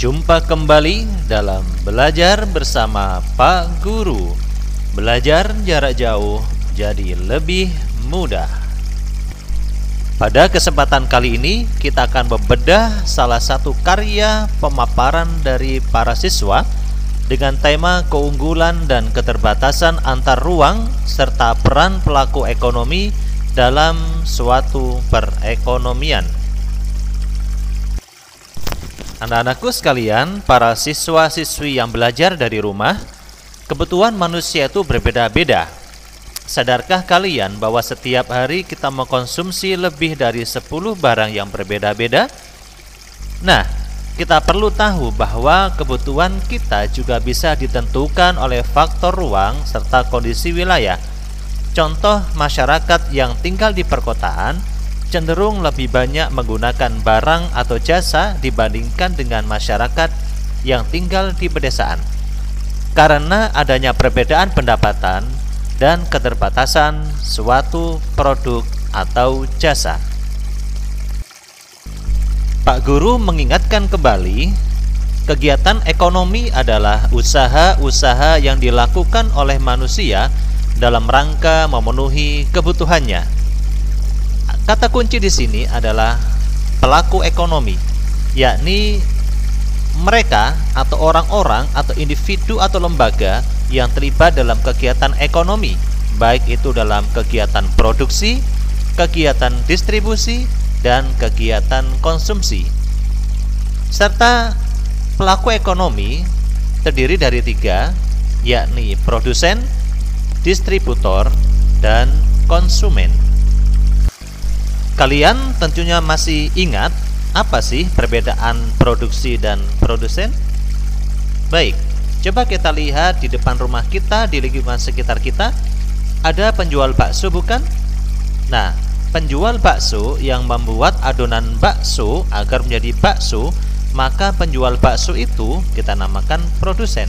Jumpa kembali dalam Belajar Bersama Pak Guru. Belajar jarak jauh jadi lebih mudah. Pada kesempatan kali ini kita akan membedah salah satu karya pemaparan dari para siswa dengan tema keunggulan dan keterbatasan antar ruang serta peran pelaku ekonomi dalam suatu perekonomian. Anak-anakku sekalian, para siswa-siswi yang belajar dari rumah, kebutuhan manusia itu berbeda-beda. Sadarkah kalian bahwa setiap hari kita mengkonsumsi lebih dari 10 barang yang berbeda-beda? Nah, kita perlu tahu bahwa kebutuhan kita juga bisa ditentukan oleh faktor ruang serta kondisi wilayah. Contoh, masyarakat yang tinggal di perkotaan cenderung lebih banyak menggunakan barang atau jasa dibandingkan dengan masyarakat yang tinggal di pedesaan. Karena adanya perbedaan pendapatan dan keterbatasan suatu produk atau jasa. Pak Guru mengingatkan kembali, kegiatan ekonomi adalah usaha-usaha yang dilakukan oleh manusia dalam rangka memenuhi kebutuhannya. Kata kunci di sini adalah pelaku ekonomi, yakni mereka atau orang-orang atau individu atau lembaga yang terlibat dalam kegiatan ekonomi, baik itu dalam kegiatan produksi, kegiatan distribusi, dan kegiatan konsumsi. Serta pelaku ekonomi terdiri dari 3, yakni produsen, distributor, dan konsumen. Kalian tentunya masih ingat apa sih perbedaan produksi dan produsen? Baik, coba kita lihat di depan rumah kita, di lingkungan sekitar kita, ada penjual bakso bukan? Nah, penjual bakso yang membuat adonan bakso agar menjadi bakso, maka penjual bakso itu kita namakan produsen.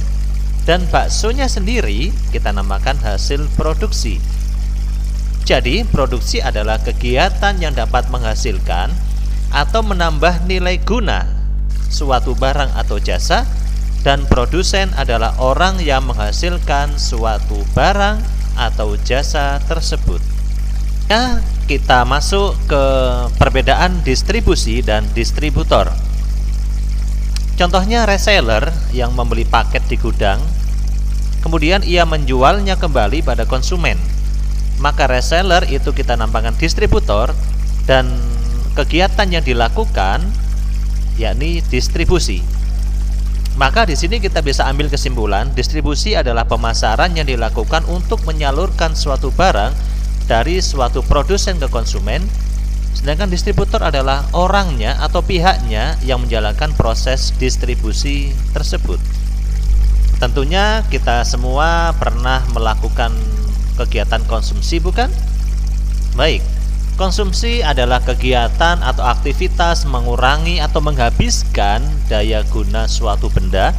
Dan baksonya sendiri kita namakan hasil produksi. Jadi, produksi adalah kegiatan yang dapat menghasilkan atau menambah nilai guna suatu barang atau jasa, dan produsen adalah orang yang menghasilkan suatu barang atau jasa tersebut. Ya, kita masuk ke perbedaan distribusi dan distributor. Contohnya reseller yang membeli paket di gudang, kemudian ia menjualnya kembali pada konsumen. Maka reseller itu kita namakan distributor, dan kegiatan yang dilakukan yakni distribusi. Maka di sini kita bisa ambil kesimpulan, distribusi adalah pemasaran yang dilakukan untuk menyalurkan suatu barang dari suatu produsen ke konsumen, sedangkan distributor adalah orangnya atau pihaknya yang menjalankan proses distribusi tersebut. Tentunya kita semua pernah melakukan kegiatan konsumsi bukan? Baik, konsumsi adalah kegiatan atau aktivitas mengurangi atau menghabiskan daya guna suatu benda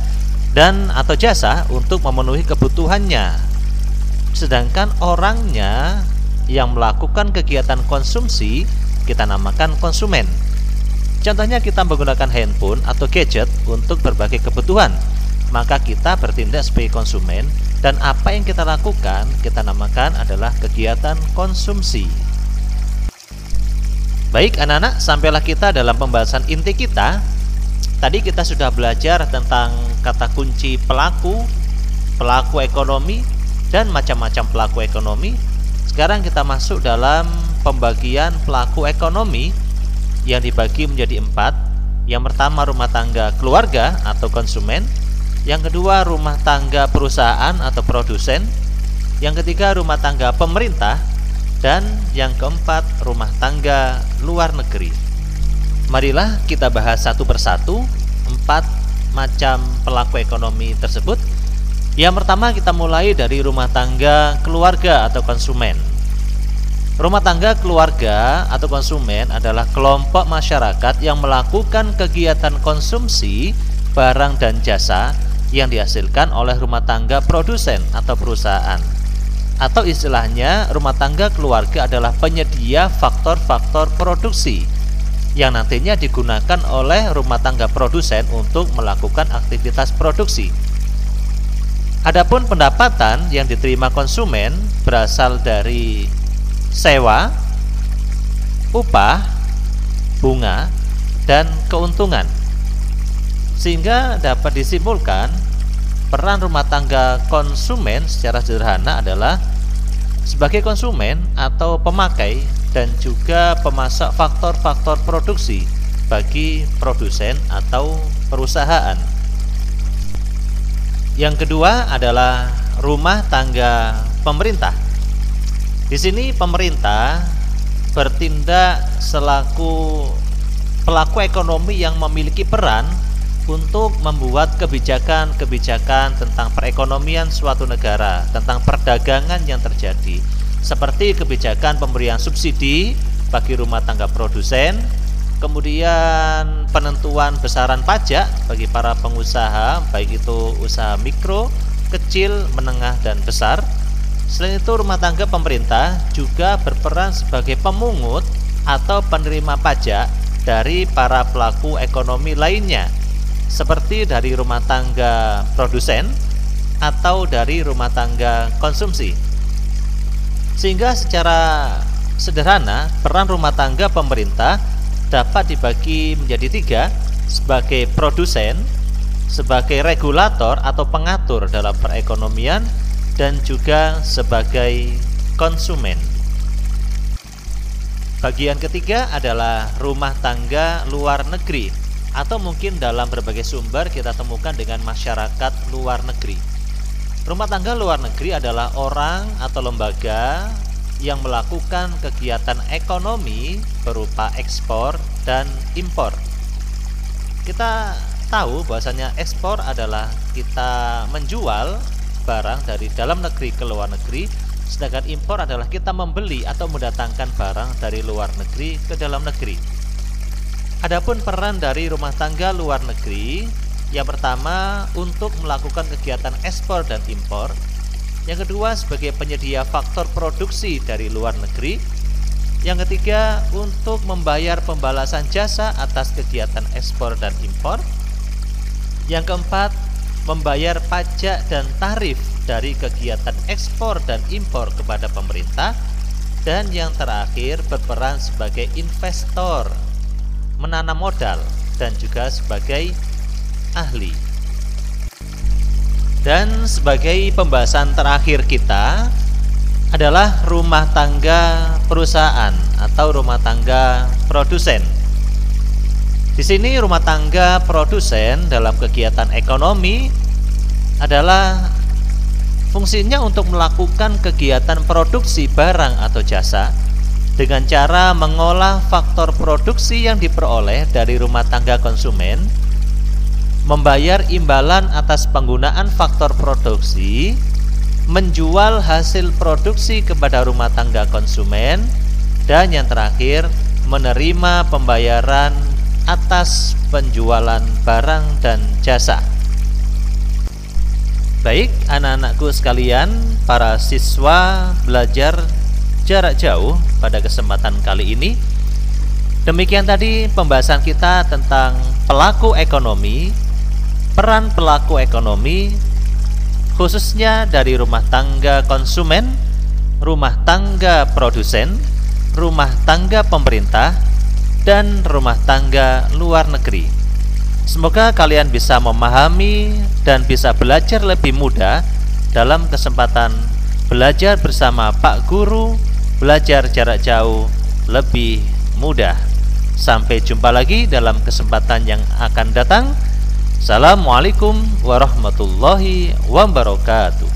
dan atau jasa untuk memenuhi kebutuhannya. Sedangkan orangnya yang melakukan kegiatan konsumsi kita namakan konsumen. Contohnya kita menggunakan handphone atau gadget untuk berbagai kebutuhan, maka kita bertindak sebagai konsumen, dan apa yang kita lakukan kita namakan adalah kegiatan konsumsi. Baik anak-anak, sampailah kita dalam pembahasan inti kita. Tadi kita sudah belajar tentang kata kunci pelaku ekonomi, dan macam-macam pelaku ekonomi. Sekarang kita masuk dalam pembagian pelaku ekonomi yang dibagi menjadi 4. Yang pertama rumah tangga keluarga atau konsumen, yang kedua rumah tangga perusahaan atau produsen, yang ketiga rumah tangga pemerintah, dan yang keempat rumah tangga luar negeri. Marilah kita bahas satu persatu 4 macam pelaku ekonomi tersebut. Yang pertama kita mulai dari rumah tangga keluarga atau konsumen. Rumah tangga keluarga atau konsumen adalah kelompok masyarakat yang melakukan kegiatan konsumsi barang dan jasa yang dihasilkan oleh rumah tangga produsen atau perusahaan. Atau istilahnya, rumah tangga keluarga adalah penyedia faktor-faktor produksi yang nantinya digunakan oleh rumah tangga produsen untuk melakukan aktivitas produksi. Adapun pendapatan yang diterima konsumen berasal dari sewa, upah, bunga, dan keuntungan. Sehingga dapat disimpulkan peran rumah tangga konsumen secara sederhana adalah sebagai konsumen atau pemakai dan juga pemasok faktor-faktor produksi bagi produsen atau perusahaan. Yang kedua adalah rumah tangga pemerintah. Di sini pemerintah bertindak selaku pelaku ekonomi yang memiliki peran untuk membuat kebijakan-kebijakan tentang perekonomian suatu negara, tentang perdagangan yang terjadi, seperti kebijakan pemberian subsidi bagi rumah tangga produsen, kemudian penentuan besaran pajak bagi para pengusaha, baik itu usaha mikro, kecil, menengah, dan besar. Selain itu, rumah tangga pemerintah juga berperan sebagai pemungut atau penerima pajak dari para pelaku ekonomi lainnya, seperti dari rumah tangga produsen atau dari rumah tangga konsumsi. Sehingga secara sederhana, peran rumah tangga pemerintah dapat dibagi menjadi tiga: sebagai produsen, sebagai regulator atau pengatur dalam perekonomian, dan juga sebagai konsumen. Bagian ketiga adalah rumah tangga luar negeri, atau mungkin dalam berbagai sumber kita temukan dengan masyarakat luar negeri. Rumah tangga luar negeri adalah orang atau lembaga yang melakukan kegiatan ekonomi berupa ekspor dan impor. Kita tahu bahwasanya ekspor adalah kita menjual barang dari dalam negeri ke luar negeri, sedangkan impor adalah kita membeli atau mendatangkan barang dari luar negeri ke dalam negeri. Adapun peran dari rumah tangga luar negeri, yang pertama untuk melakukan kegiatan ekspor dan impor, yang kedua sebagai penyedia faktor produksi dari luar negeri, yang ketiga untuk membayar pembalasan jasa atas kegiatan ekspor dan impor, yang keempat membayar pajak dan tarif dari kegiatan ekspor dan impor kepada pemerintah, dan yang terakhir berperan sebagai investor, menanam modal, dan juga sebagai ahli. Dan sebagai pembahasan terakhir kita adalah rumah tangga perusahaan atau rumah tangga produsen. Di sini rumah tangga produsen dalam kegiatan ekonomi adalah fungsinya untuk melakukan kegiatan produksi barang atau jasa dengan cara mengolah faktor produksi yang diperoleh dari rumah tangga konsumen, membayar imbalan atas penggunaan faktor produksi, menjual hasil produksi kepada rumah tangga konsumen, dan yang terakhir menerima pembayaran atas penjualan barang dan jasa. Baik, anak-anakku sekalian, para siswa belajar jarak jauh pada kesempatan kali ini, demikian tadi pembahasan kita tentang pelaku ekonomi, peran pelaku ekonomi khususnya dari rumah tangga konsumen, rumah tangga produsen, rumah tangga pemerintah, dan rumah tangga luar negeri. Semoga kalian bisa memahami dan bisa belajar lebih mudah dalam kesempatan belajar bersama Pak Guru, belajar jarak jauh lebih mudah. Sampai jumpa lagi dalam kesempatan yang akan datang. Assalamualaikum warahmatullahi wabarakatuh.